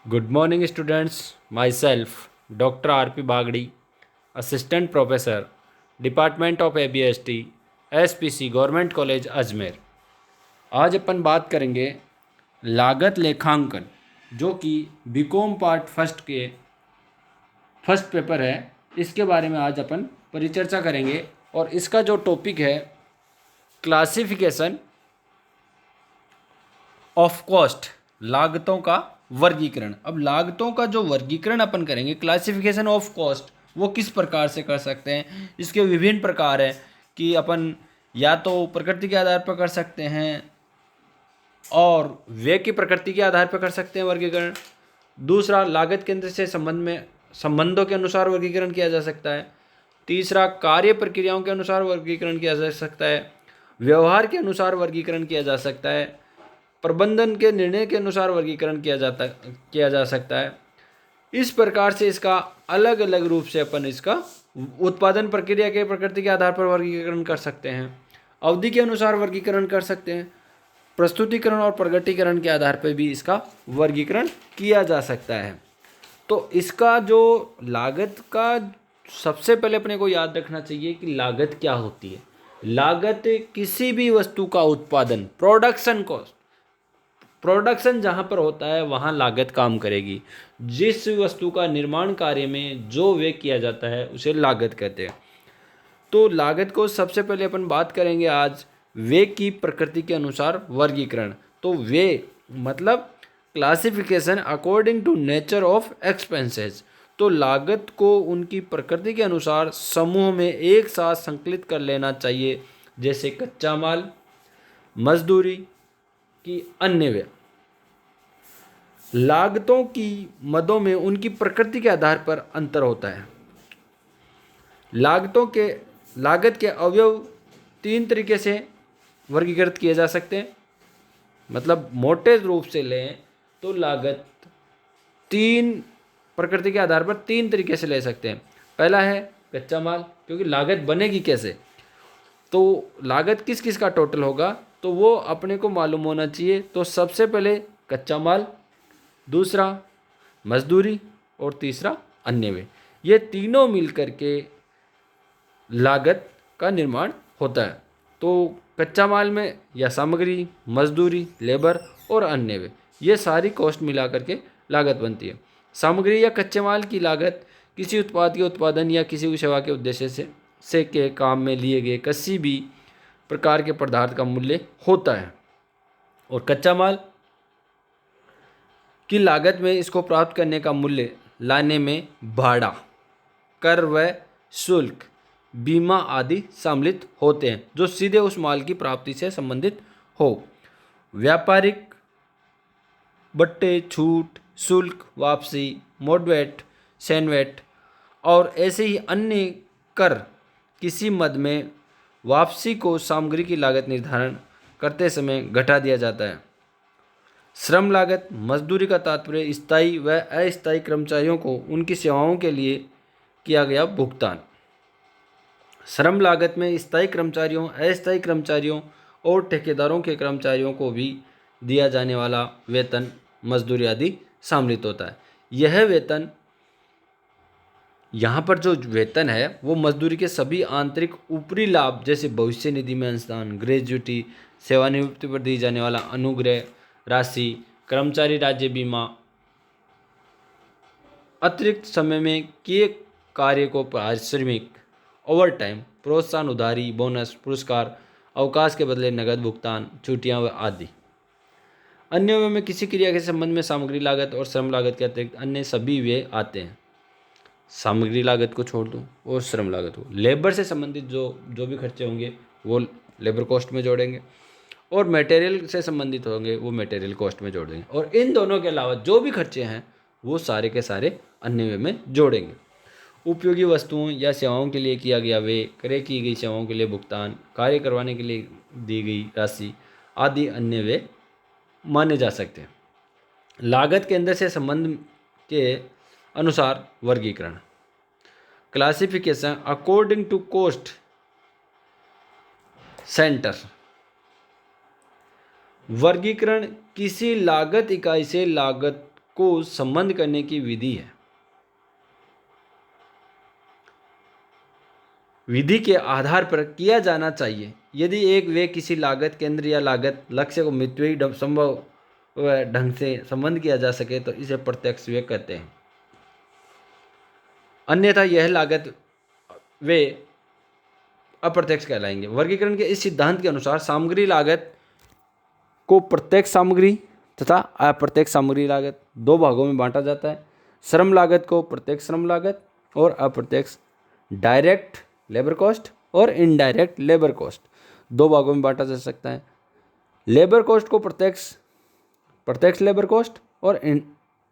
Good morning, students. Myself, Dr. R.P. Bagdi, Assistant Professor, Department of ABST, SPC, Government College, Ajmer. आज अपन बात करेंगे लागत लेखांकन, जो कि बीकॉम पार्ट फर्स्ट के फर्स्ट पेपर है। इसके बारे में आज अपन परिचर्चा करेंगे और इसका जो टॉपिक है क्लासिफिकेशन ऑफ कॉस्ट, लागतों का वर्गीकरण। अब लागतों का जो वर्गीकरण अपन करेंगे, क्लासिफिकेशन ऑफ कॉस्ट, वो किस प्रकार से कर सकते हैं। इसके विभिन्न प्रकार हैं कि अपन या तो प्रकृति के आधार पर कर सकते हैं और व्यय की प्रकृति के आधार पर कर सकते हैं वर्गीकरण। दूसरा, लागत केंद्र से संबंधों के अनुसार वर्गीकरण किया जा सकता है। तीसरा, कार्य प्रक्रियाओं के अनुसार वर्गीकरण किया जा सकता है। व्यवहार के अनुसार वर्गीकरण किया जा सकता है। प्रबंधन के निर्णय के अनुसार वर्गीकरण किया जा सकता है। इस प्रकार से इसका अलग अलग रूप से अपन इसका उत्पादन प्रक्रिया के प्रकृति के आधार पर वर्गीकरण कर सकते हैं। अवधि के अनुसार वर्गीकरण कर सकते हैं। प्रस्तुतिकरण और प्रगटीकरण के आधार पर भी इसका वर्गीकरण किया जा सकता है। तो इसका जो लागत का सबसे पहले अपने को याद रखना चाहिए कि लागत क्या होती है। लागत किसी भी वस्तु का उत्पादन, प्रोडक्शन कॉस्ट, प्रोडक्शन जहाँ पर होता है वहाँ लागत काम करेगी। जिस वस्तु का निर्माण कार्य में जो व्यय किया जाता है उसे लागत कहते हैं। तो लागत को सबसे पहले अपन बात करेंगे आज व्यय की प्रकृति के अनुसार वर्गीकरण। तो व्यय मतलब classification according to nature of expenses. तो लागत को उनकी प्रकृति के अनुसार समूह में एक साथ संकलित कर लेना चाहिए, जैसे कच्चा माल, मजदूरी की अन्य व्यय। लागतों की मदों में उनकी प्रकृति के आधार पर अंतर होता है। लागत के अवयव तीन तरीके से वर्गीकृत किए जा सकते हैं। मतलब मोटे रूप से लें तो लागत तीन प्रकृति के आधार पर तीन तरीके से ले सकते हैं। पहला है कच्चा माल, क्योंकि लागत बनेगी कैसे, तो लागत किस किस का टोटल होगा तो वो अपने को मालूम होना चाहिए। तो सबसे पहले कच्चा माल, दूसरा मजदूरी और तीसरा अन्य व्यय। ये तीनों मिलकर के लागत का निर्माण होता है। तो कच्चा माल में या सामग्री, मजदूरी, लेबर और अन्य व्यय, ये सारी कॉस्ट मिला करके लागत बनती है। सामग्री या कच्चे माल की लागत किसी उत्पाद के उत्पादन या किसी भी सेवा के उद्देश्य से के काम में लिए गए किसी भी प्रकार के पदार्थ का मूल्य होता है। और कच्चा माल की लागत में इसको प्राप्त करने का मूल्य लाने में भाड़ा, कर व शुल्क, बीमा आदि सम्मिलित होते हैं, जो सीधे उस माल की प्राप्ति से संबंधित हो। व्यापारिक बट्टे, छूट, शुल्क, वापसी, मोडवेट, सैनवेट और ऐसे ही अन्य कर किसी मद में वापसी को सामग्री की लागत निर्धारण करते समय घटा दिया जाता है। श्रम लागत, मजदूरी का तात्पर्य स्थायी व अस्थायी कर्मचारियों को उनकी सेवाओं के लिए किया गया भुगतान। श्रम लागत में स्थायी कर्मचारियों, अस्थायी कर्मचारियों और ठेकेदारों के कर्मचारियों को भी दिया जाने वाला वेतन, मजदूरी आदि सम्मिलित होता है। यह वेतन, यहाँ पर जो वेतन है वो मजदूरी के सभी आंतरिक ऊपरी लाभ, जैसे भविष्य निधि में अंशदान, ग्रेजुटी, सेवानिवृत्ति पर दी जाने वाला अनुग्रह राशि, कर्मचारी राज्य बीमा, अतिरिक्त समय में किए कार्य को पारिश्रमिक, ओवर टाइम, प्रोत्साहन, उधारी, बोनस, पुरस्कार, अवकाश के बदले नगद भुगतान, छुट्टियां व आदि। अन्य व्यय में किसी क्रिया के संबंध में सामग्री लागत और श्रम लागत के अतिरिक्त अन्य सभी व्यय आते हैं। सामग्री लागत को छोड़ दूँ और श्रम लागत को, लेबर से संबंधित जो भी खर्चे होंगे वो लेबर कॉस्ट में जोड़ेंगे और मटेरियल से संबंधित होंगे वो मटेरियल कॉस्ट में जोड़ देंगे। और इन दोनों के अलावा जो भी खर्चे हैं वो सारे के सारे अन्य व्यय में जोड़ेंगे। उपयोगी वस्तुओं या सेवाओं के लिए किया गया व्यय, क्रय की गई सेवाओं के लिए भुगतान, कार्य करवाने के लिए दी गई राशि आदि अन्य व्यय माने जा सकते हैं। लागत केंद्र से संबंध के अनुसार वर्गीकरण, classification according to cost centre. वर्गीकरण किसी लागत इकाई से लागत को संबंध करने की विधि है। विधि के आधार पर किया जाना चाहिए। यदि एक व्यय किसी लागत केंद्र या लागत लक्ष्य को मितव्ययी संभव ढंग से संबंध किया जा सके तो इसे प्रत्यक्ष व्यय कहते हैं। अन्यथा यह लागत व्यय अप्रत्यक्ष कहलाएंगे। वर्गीकरण के इस सिद्धांत के अनुसार सामग्री लागत को प्रत्यक्ष सामग्री तथा अप्रत्यक्ष सामग्री लागत दो भागों में बांटा जाता है। श्रम लागत को प्रत्यक्ष श्रम लागत और अप्रत्यक्ष डायरेक्ट लेबर कॉस्ट और इनडायरेक्ट लेबर कॉस्ट दो भागों में बांटा जा सकता है। लेबर कॉस्ट को प्रत्यक्ष लेबर कॉस्ट और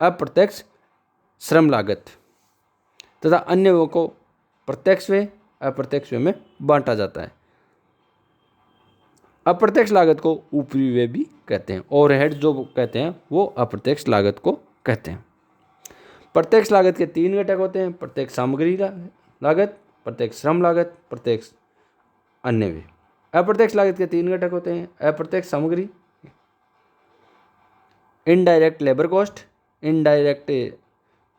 अप्रत्यक्ष श्रम लागत तथा अन्य को प्रत्यक्ष व्यय अप्रत्यक्ष व्यय में बांटा जाता है। अप्रत्यक्ष लागत को ऊपरी व्यय भी कहते हैं। ओवरहेड जो कहते हैं वो अप्रत्यक्ष लागत को कहते हैं। प्रत्यक्ष लागत के तीन घटक होते हैं: प्रत्यक्ष सामग्री लागत, प्रत्यक्ष श्रम लागत, प्रत्यक्ष अन्य व्यय। अप्रत्यक्ष लागत के तीन घटक होते हैं: अप्रत्यक्ष सामग्री, indirect labour cost, indirect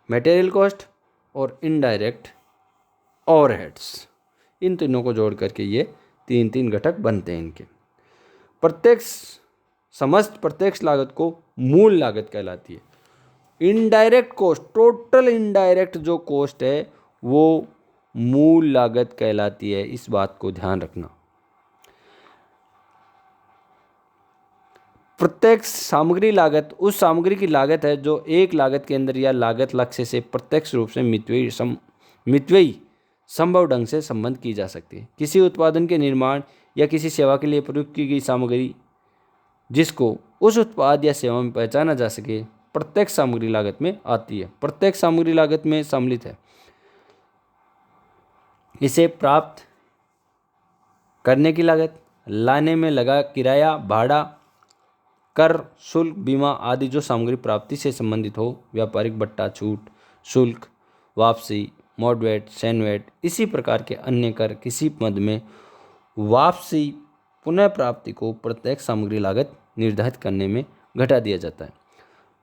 material cost और इनडायरेक्ट ओवरहेड्स। इन तीनों को जोड़ करके ये तीन घटक बनते हैं इनके। समस्त प्रत्यक्ष लागत को मूल लागत कहलाती है। इनडायरेक्ट कॉस्ट, टोटल इनडायरेक्ट जो कॉस्ट है वो मूल लागत कहलाती है। इस बात को ध्यान रखना। प्रत्यक्ष सामग्री लागत उस सामग्री की लागत है जो एक लागत केंद्र या लागत लक्ष्य से प्रत्यक्ष रूप से मितव्ययी संभव ढंग से संबंध की जा सकती है। किसी उत्पादन के निर्माण या किसी सेवा के लिए प्रयुक्त की गई सामग्री जिसको उस उत्पाद या सेवा में पहचाना जा सके प्रत्यक्ष सामग्री लागत में आती है। प्रत्यक्ष सामग्री लागत में सम्मिलित है इसे प्राप्त करने की लागत, लाने में लगा किराया, भाड़ा, कर, शुल्क, बीमा आदि जो सामग्री प्राप्ति से संबंधित हो, व्यापारिक बट्टा, छूट, शुल्क, वापसी, मॉडवेट, सैनवेट, इसी प्रकार के अन्य कर किसी मद में वापसी पुनः प्राप्ति को प्रत्यक्ष सामग्री लागत निर्धारित करने में घटा दिया जाता है।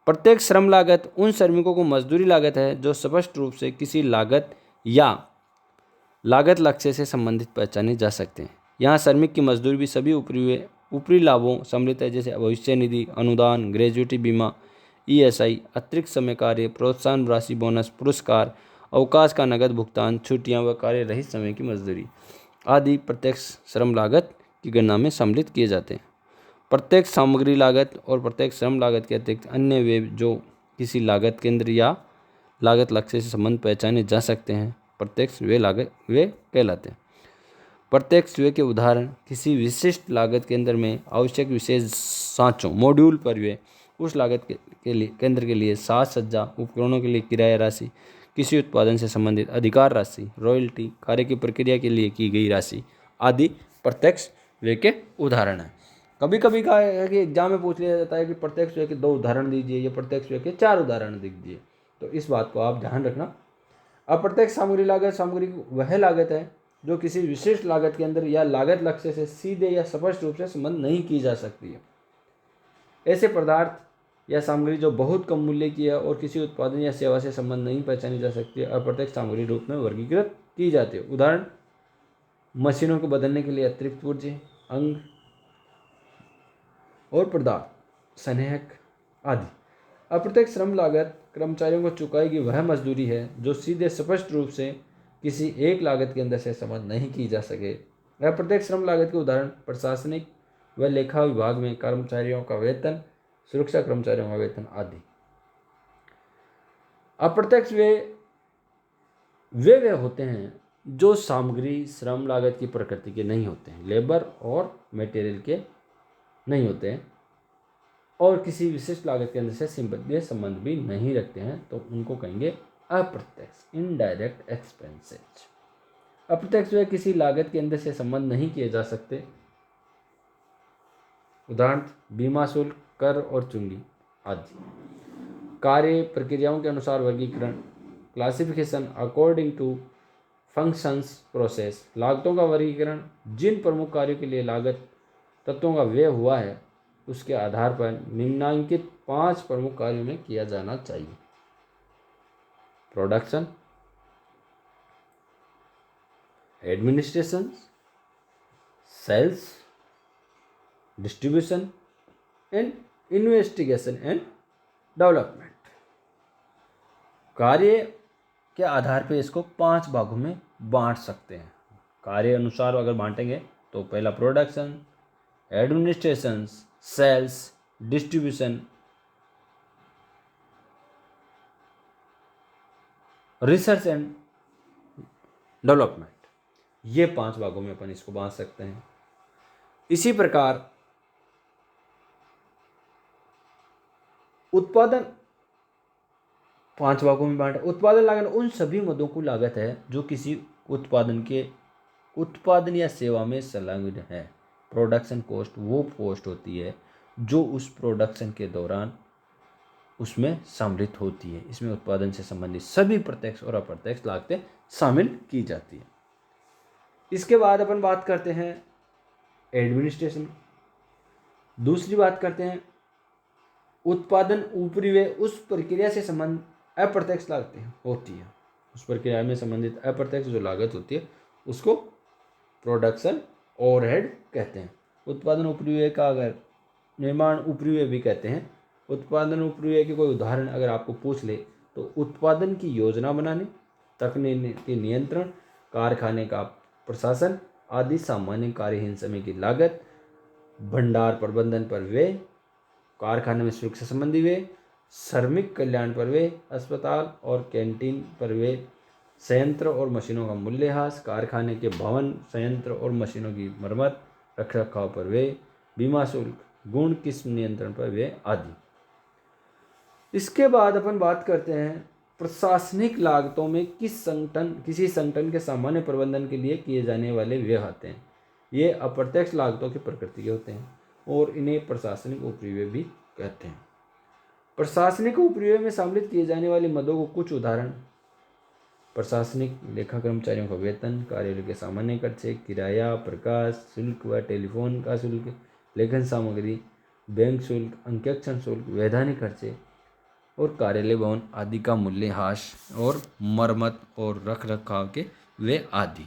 प्रत्यक्ष श्रम लागत उन श्रमिकों को मजदूरी लागत है जो स्पष्ट रूप से किसी लागत या लागत लक्ष्य से संबंधित पहचाने जा सकते हैं। यहाँ श्रमिक की मजदूरी भी सभी ऊपरी लाभों सम्मिलित है, जैसे भविष्य निधि, अनुदान, ग्रेजुएटी बीमा, ESI, अतिरिक्त समय कार्य, प्रोत्साहन राशि, बोनस, पुरस्कार, अवकाश का नगद भुगतान, छुट्टियां व कार्य रहित समय की मजदूरी आदि प्रत्यक्ष श्रम लागत की गणना में सम्मिलित किए जाते हैं। प्रत्यक्ष सामग्री लागत और प्रत्यक्ष श्रम लागत के अतिरिक्त अन्य व्यय जो किसी लागत केंद्र या लागत लक्ष्य से संबंध पहचाने जा सकते हैं प्रत्यक्ष व्यय कहलाते हैं। प्रत्यक्ष व्यय के उदाहरण किसी विशिष्ट लागत केंद्र में आवश्यक विशेष सांचों मॉड्यूल पर व्यय, उस लागत के लिए केंद्र के लिए साज सज्जा उपकरणों के लिए किराया राशि, किसी उत्पादन से संबंधित अधिकार राशि, रॉयल्टी, कार्य की प्रक्रिया के लिए की गई राशि आदि प्रत्यक्ष व्यय के उदाहरण हैं। कभी कभी का है कि एग्जाम में पूछ लिया जाता है कि प्रत्यक्ष व्यय के 2 उदाहरण दीजिए या प्रत्यक्ष व्यय के 4 उदाहरण दीजिए, तो इस बात को आप ध्यान रखना। अप्रत्यक्ष सामग्री लागत सामग्री वह लागत है जो किसी विशिष्ट लागत के अंदर या लागत लक्ष्य से सीधे या स्पष्ट रूप से संबंध नहीं की जा सकती है। ऐसे पदार्थ या सामग्री जो बहुत कम मूल्य की है और किसी उत्पादन या सेवा से संबंध नहीं पहचानी जा सकती है अप्रत्यक्ष सामग्री रूप में वर्गीकृत की जाती है। उदाहरण मशीनों को बदलने के लिए अतिरिक्त पुर्जे, अंग और पदार्थ, संदेहक आदि। अप्रत्यक्ष श्रम लागत कर्मचारियों को चुकाई गई वह मजदूरी है जो सीधे स्पष्ट रूप से किसी एक लागत के अंदर से संबंध नहीं की जा सके। अप्रत्यक्ष श्रम लागत के उदाहरण प्रशासनिक व लेखा विभाग में कर्मचारियों का वेतन, सुरक्षा कर्मचारियों का वेतन आदि। अप्रत्यक्ष वे होते हैं जो सामग्री श्रम लागत की प्रकृति के नहीं होते हैं, लेबर और मटेरियल के नहीं होते हैं और किसी विशिष्ट लागत केंद्र से संबंध भी नहीं रखते हैं, तो उनको कहेंगे अप्रत्यक्ष, इनडायरेक्ट एक्सपेंसेस। अप्रत्यक्ष व्यय किसी लागत केंद्र से संबंध नहीं किए जा सकते। उदाहरण बीमा शुल्क, कर और चुंगी आदि। कार्य प्रक्रियाओं के अनुसार वर्गीकरण, classification according to functions process. लागतों का वर्गीकरण जिन प्रमुख कार्यों के लिए लागत तत्वों का व्यय हुआ है उसके आधार पर निम्नलिखित 5 प्रमुख कार्यों में किया जाना चाहिए। Production, administration, sales, distribution and investigation and development. कार्य के आधार पर इसको 5 भागों में बांट सकते हैं। कार्य अनुसार अगर बांटेंगे तो पहला production, administration, sales, distribution, research and development, ये 5 भागों में अपन इसको बांट सकते हैं। इसी प्रकार उत्पादन 5 भागों में बांटे। उत्पादन लागत उन सभी मदों को लागत है जो किसी उत्पादन या सेवा में संलग्न है। प्रोडक्शन कॉस्ट वो कॉस्ट होती है जो उस प्रोडक्शन के दौरान उसमें सम्मिलित होती है। इसमें उत्पादन से संबंधित सभी प्रत्यक्ष और अप्रत्यक्ष लागतें शामिल की जाती है। इसके बाद अपन बात करते हैं एडमिनिस्ट्रेशन। दूसरी बात करते हैं उत्पादन ऊपरी व्यय, उस प्रक्रिया से संबंधित अप्रत्यक्ष लागतें होती है। उस प्रक्रिया में संबंधित अप्रत्यक्ष जो लागत होती है उसको प्रोडक्शन ओवरहेड कहते हैं। उत्पादन ऊपरी व्यय का अगर निर्माण ऊपरी व्यय भी कहते हैं। उत्पादन ऊपरी व्यय के कोई उदाहरण अगर आपको पूछ ले तो उत्पादन की योजना बनाने, तकनीकी नियंत्रण, कारखाने का प्रशासन आदि सामान्य कार्यहीन समय की लागत, भंडार प्रबंधन पर व्यय, कारखाने में सुरक्षा संबंधी व्यय, श्रमिक कल्याण पर व्यय, अस्पताल और कैंटीन पर व्यय, संयंत्र और मशीनों का मूल्यह्रास, कारखाने के भवन, संयंत्र और मशीनों की मरम्मत, रखरखाव पर व्यय, बीमा शुल्क, गुण किस्म नियंत्रण पर व्यय आदि। इसके बाद अपन बात करते हैं प्रशासनिक लागतों में किसी संगठन के सामान्य प्रबंधन के लिए किए जाने वाले व्यय आते हैं। ये अप्रत्यक्ष लागतों की प्रकृति के होते हैं और इन्हें प्रशासनिक उपरिव्यय भी कहते हैं। प्रशासनिक उपरिव्यय में सम्मिलित किए जाने वाले मदों को कुछ उदाहरण: प्रशासनिक लेखा कर्मचारियों का वेतन, कार्यालय के सामान्य खर्चे, किराया, प्रकाश शुल्क व टेलीफोन का शुल्क, लेखन सामग्री, बैंक शुल्क, अंकेक्षण शुल्क, वैधानिक खर्चे और कार्यालय भवन आदि का मूल्यह्रास और मरम्मत और रखरखाव के व्यय आदि।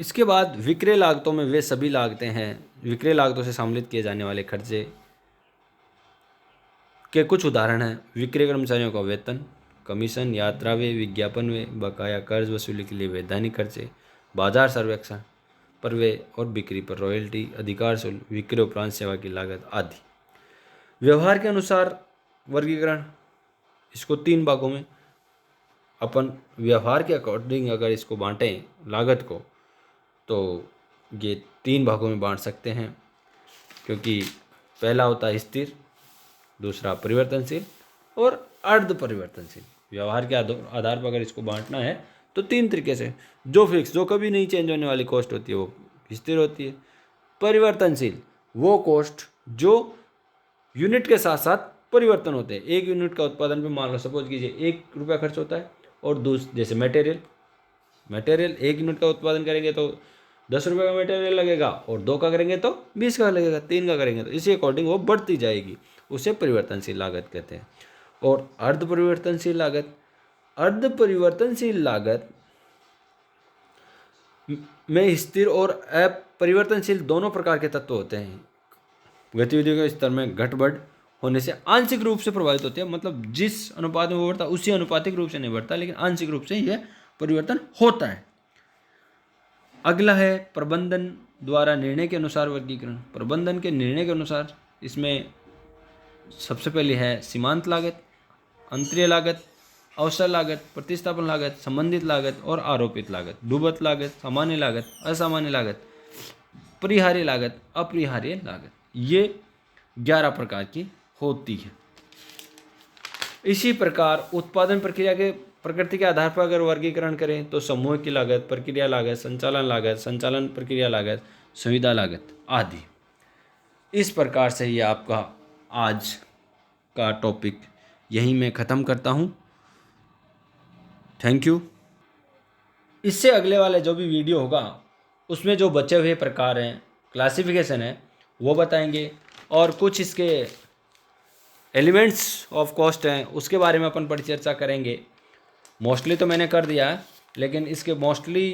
इसके बाद विक्रय लागतों में वे सभी लागतें हैं। विक्रय लागतों से सम्मिलित किए जाने वाले खर्चे के कुछ उदाहरण हैं: विक्रय कर्मचारियों का वेतन, कमीशन, यात्रा व्यय, विज्ञापन व्यय, बकाया कर्ज वसूली के लिए वैधानिक खर्चे, बाजार सर्वेक्षण पर व्यय और बिक्री पर रॉयल्टी, अधिकार शुल्क, विक्रय उपरांत सेवा की लागत आदि। व्यवहार के अनुसार वर्गीकरण, इसको 3 भागों में अपन व्यवहार के अकॉर्डिंग अगर इसको बांटें लागत को तो ये 3 भागों में बांट सकते हैं, क्योंकि पहला होता है स्थिर, दूसरा परिवर्तनशील और अर्ध परिवर्तनशील। व्यवहार के आधार पर अगर इसको बांटना है तो 3 तरीके से: जो फिक्स, जो कभी नहीं चेंज होने वाली कॉस्ट होती है वो स्थिर होती है। परिवर्तनशील वो कॉस्ट जो यूनिट के साथ साथ परिवर्तन होते हैं। 1 यूनिट का उत्पादन पे मान लो सपोज कीजिए 1 रुपया खर्च होता है और जैसे मटेरियल 1 यूनिट का उत्पादन करेंगे तो 10 रुपये का मटेरियल लगेगा और 2 का करेंगे तो 20 का लगेगा, 3 का करेंगे तो इसी अकॉर्डिंग वो बढ़ती जाएगी। उसे परिवर्तनशील लागत कहते हैं। और अर्ध परिवर्तनशील लागत में स्थिर और अपरिवर्तनशील दोनों प्रकार के तत्व होते हैं। गतिविधियों के स्तर में घट-बढ़ होने से आंशिक रूप से प्रभावित होते हैं, मतलब जिस अनुपात में वो बढ़ता है उसी अनुपातिक रूप से नहीं बढ़ता, लेकिन आंशिक रूप से यह परिवर्तन होता है। अगला है प्रबंधन द्वारा निर्णय के अनुसार वर्गीकरण। प्रबंधन के निर्णय के अनुसार इसमें सबसे पहले है सीमांत लागत, अंतरीय लागत, अवसर लागत, प्रतिस्थापन लागत, संबंधित लागत और आरोपित लागत, डूबत लागत, सामान्य लागत, असामान्य लागत, परिहार्य लागत, अपरिहार्य लागत। ये 11 प्रकार की होती है। इसी प्रकार उत्पादन प्रक्रिया के प्रकृति के आधार पर अगर वर्गीकरण करें तो समूह की लागत, प्रक्रिया लागत, संचालन प्रक्रिया लागत, सुविधा लागत आदि। इस प्रकार से ये आपका आज का टॉपिक यहीं मैं ख़त्म करता हूँ। Thank you. इससे अगले वाले जो भी वीडियो होगा उसमें जो बचे हुए प्रकार हैं क्लासिफिकेशन है वो बताएंगे, और कुछ इसके एलिमेंट्स ऑफ कॉस्ट हैं उसके बारे में अपन परिचर्चा करेंगे। मोस्टली तो मैंने कर दिया है, लेकिन इसके मोस्टली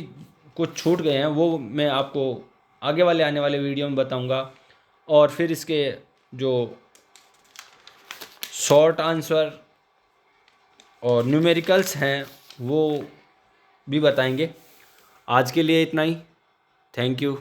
कुछ छूट गए हैं, वो मैं आपको आगे वाले आने वाले वीडियो में बताऊंगा। और फिर इसके जो शॉर्ट आंसर और न्यूमेरिकल्स हैं वो भी बताएंगे। आज के लिए इतना ही। Thank you.